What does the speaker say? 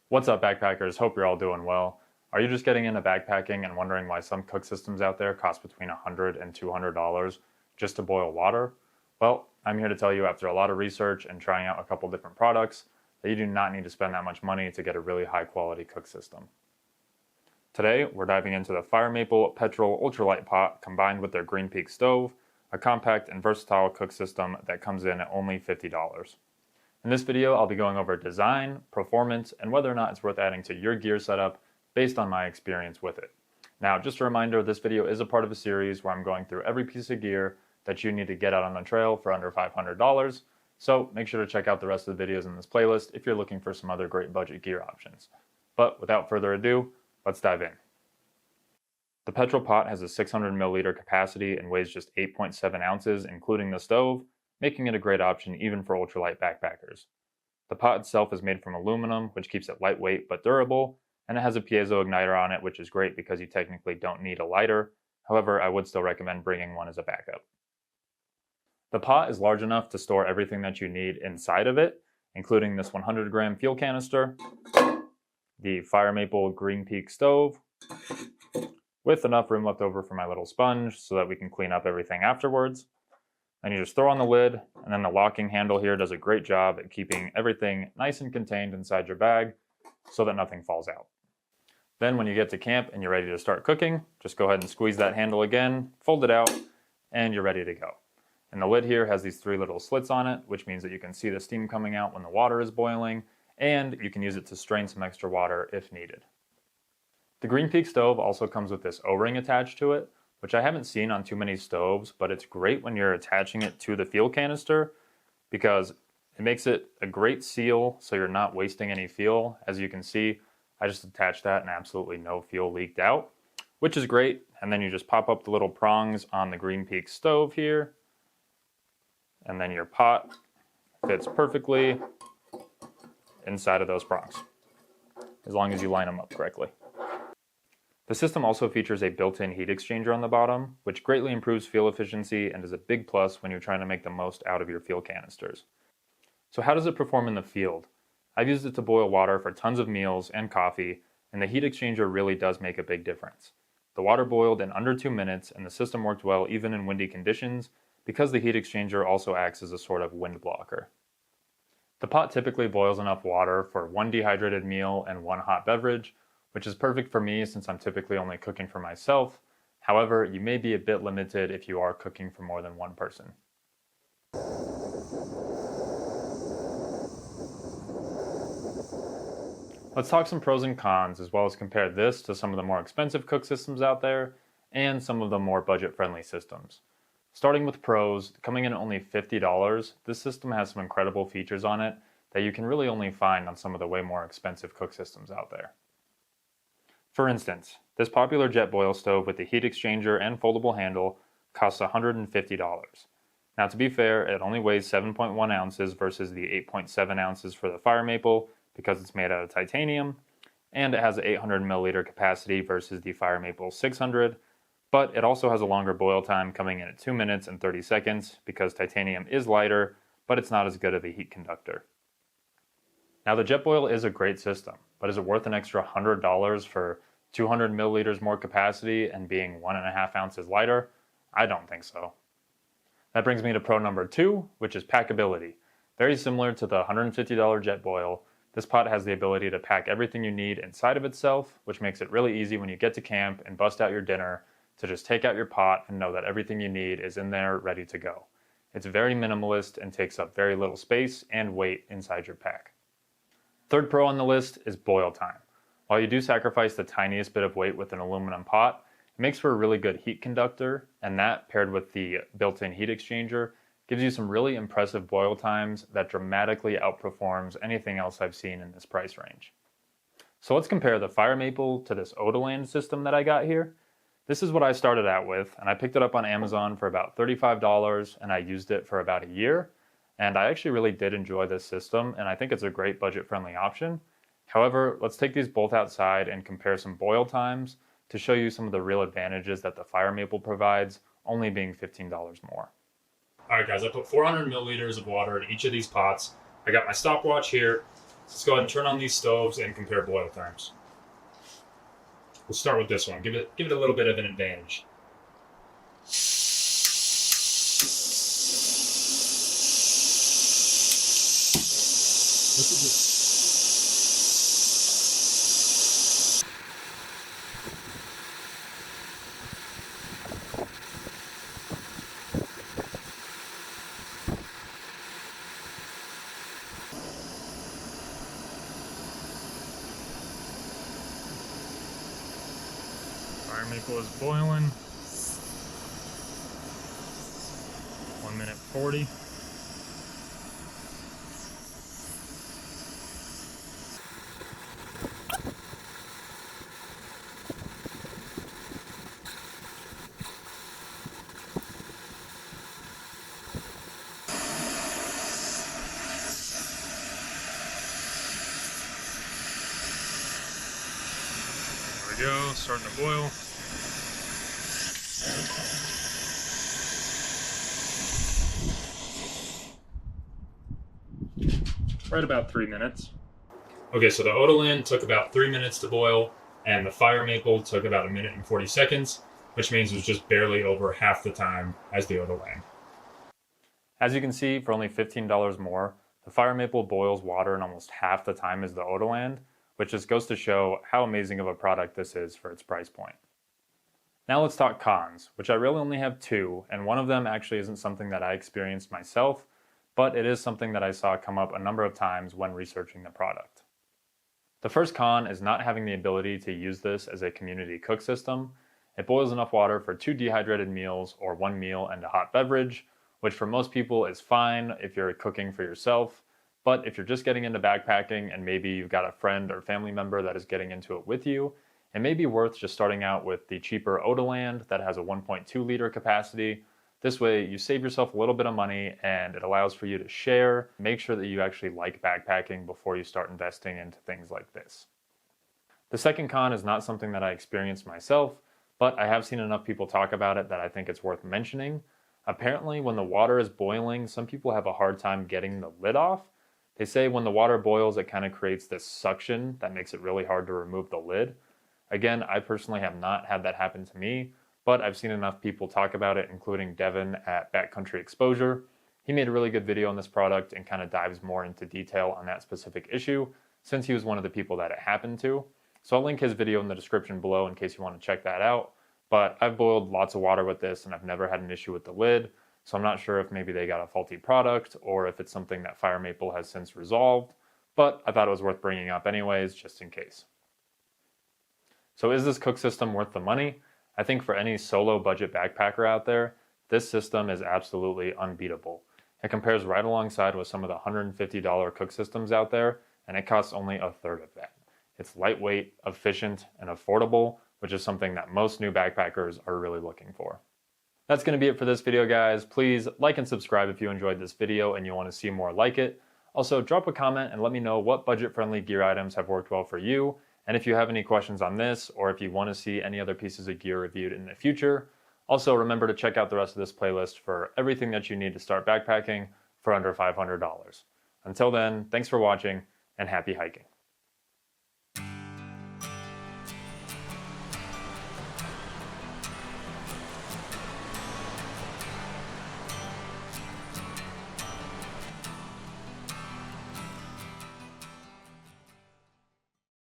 What's up, backpackers? Hope you're all doing well. Are you just getting into backpacking and wondering why some cook systems out there cost between $100 and $200 just to boil water? Well, I'm here to tell you after a lot of research and trying out a couple different products that you do not need to spend that much money to get a really high quality cook system. Today, we're diving into the FireMaple Petrel Ultralight Pot combined with their Greenpeak stove, a compact and versatile cook system that comes in at only $50. In this video, I'll be going over design, performance, and whether or not it's worth adding to your gear setup based on my experience with it. Now, just a reminder, this video is a part of a series where I'm going through every piece of gear that you need to get out on the trail for under $500, so make sure to check out the rest of the videos in this playlist if you're looking for some other great budget gear options. But without further ado, let's dive in. The Petrel pot has a 600 milliliter capacity and weighs just 8.7 ounces, including the stove, making it a great option even for ultralight backpackers. The pot itself is made from aluminum, which keeps it lightweight but durable, and it has a piezo igniter on it, which is great because you technically don't need a lighter. However, I would still recommend bringing one as a backup. The pot is large enough to store everything that you need inside of it, including this 100-gram fuel canister, the FireMaple Greenpeak stove, with enough room left over for my little sponge so that we can clean up everything afterwards. Then you just throw on the lid, and then the locking handle here does a great job at keeping everything nice and contained inside your bag so that nothing falls out. Then when you get to camp and you're ready to start cooking, just go ahead and squeeze that handle again, fold it out, and you're ready to go. And the lid here has these 3 little slits on it, which means that you can see the steam coming out when the water is boiling, and you can use it to strain some extra water if needed. The Greenpeak stove also comes with this O-ring attached to it, which I haven't seen on too many stoves, but it's great when you're attaching it to the fuel canister because it makes it a great seal so you're not wasting any fuel. As you can see, I just attached that and absolutely no fuel leaked out, which is great. And then you just pop up the little prongs on the Greenpeak stove here, and then your pot fits perfectly inside of those prongs, as long as you line them up correctly. The system also features a built-in heat exchanger on the bottom, which greatly improves fuel efficiency and is a big plus when you're trying to make the most out of your fuel canisters. So how does it perform in the field? I've used it to boil water for tons of meals and coffee, and the heat exchanger really does make a big difference. The water boiled in under 2 minutes, and the system worked well even in windy conditions because the heat exchanger also acts as a sort of wind blocker. The pot typically boils enough water for 1 dehydrated meal and 1 hot beverage, which is perfect for me since I'm typically only cooking for myself. However, you may be a bit limited if you are cooking for more than one person. Let's talk some pros and cons, as well as compare this to some of the more expensive cook systems out there and some of the more budget-friendly systems. Starting with pros, coming in at only $50, this system has some incredible features on it that you can really only find on some of the way more expensive cook systems out there. For instance, this popular jet boil stove with the heat exchanger and foldable handle costs $150. Now, to be fair, it only weighs 7.1 ounces versus the 8.7 ounces for the FireMaple because it's made out of titanium, and it has an 800 milliliter capacity versus the FireMaple 600, but it also has a longer boil time, coming in at 2 minutes and 30 seconds because titanium is lighter, but it's not as good of a heat conductor. Now, the JetBoil is a great system, but is it worth an extra $100 for 200 milliliters more capacity and being 1.5 ounces lighter? I don't think so. That brings me to pro number 2, which is packability. Very similar to the $150 JetBoil, this pot has the ability to pack everything you need inside of itself, which makes it really easy when you get to camp and bust out your dinner to just take out your pot and know that everything you need is in there ready to go. It's very minimalist and takes up very little space and weight inside your pack. Third pro on the list is boil time. While you do sacrifice the tiniest bit of weight with an aluminum pot, it makes for a really good heat conductor, and that, paired with the built-in heat exchanger, gives you some really impressive boil times that dramatically outperforms anything else I've seen in this price range. So let's compare the FireMaple to this Odoland system that I got here. This is what I started out with, and I picked it up on Amazon for about $35, and I used it for about a year. And I actually really did enjoy this system, and I think it's a great budget-friendly option. However, let's take these both outside and compare some boil times to show you some of the real advantages that the FireMaple provides, only being $15 more. All right, guys, I put 400 milliliters of water in each of these pots. I got my stopwatch here, Let's go ahead and turn on these stoves and compare boil times. We'll start with this one. Give it a little bit of an advantage. FireMaple is boiling. 1 minute 40. There we go, starting to boil. Right about 3 minutes. Okay, so the Otoland took about 3 minutes to boil, and the FireMaple took about 1 minute and 40 seconds, which means it was just barely over half the time as the Otoland. As you can see, for only $15 more, the FireMaple boils water in almost half the time as the Otoland, which just goes to show how amazing of a product this is for its price point. Now let's talk cons, which I really only have two, and one of them actually isn't something that I experienced myself, but it is something that I saw come up a number of times when researching the product. The first con is not having the ability to use this as a community cook system. It boils enough water for 2 dehydrated meals or 1 meal and a hot beverage, which for most people is fine if you're cooking for yourself, but if you're just getting into backpacking and maybe you've got a friend or family member that is getting into it with you, it may be worth just starting out with the cheaper Otoland that has a 1.2 liter capacity. This way you save yourself a little bit of money and it allows for you to share. Make sure that you actually like backpacking before you start investing into things like this. The second con is not something that I experienced myself, but I have seen enough people talk about it that I think it's worth mentioning. Apparently, when the water is boiling, some people have a hard time getting the lid off. They say when the water boils, it kind of creates this suction that makes it really hard to remove the lid. Again, I personally have not had that happen to me, but I've seen enough people talk about it, including Devin at Backcountry Exposure. He made a really good video on this product and kind of dives more into detail on that specific issue, since he was one of the people that it happened to. So I'll link his video in the description below in case you want to check that out. But I've boiled lots of water with this and I've never had an issue with the lid, so I'm not sure if maybe they got a faulty product or if it's something that FireMaple has since resolved, but I thought it was worth bringing up anyways, just in case. So is this cook system worth the money? I think for any solo budget backpacker out there, this system is absolutely unbeatable. It compares right alongside with some of the $150 cook systems out there, and it costs only a third of that. It's lightweight, efficient, and affordable, which is something that most new backpackers are really looking for. That's going to be it for this video, guys. Please like and subscribe if you enjoyed this video and you want to see more like it. Also, drop a comment and let me know what budget-friendly gear items have worked well for you. And if you have any questions on this, or if you want to see any other pieces of gear reviewed in the future. Also, remember to check out the rest of this playlist for everything that you need to start backpacking for under $500. Until then, thanks for watching and happy hiking.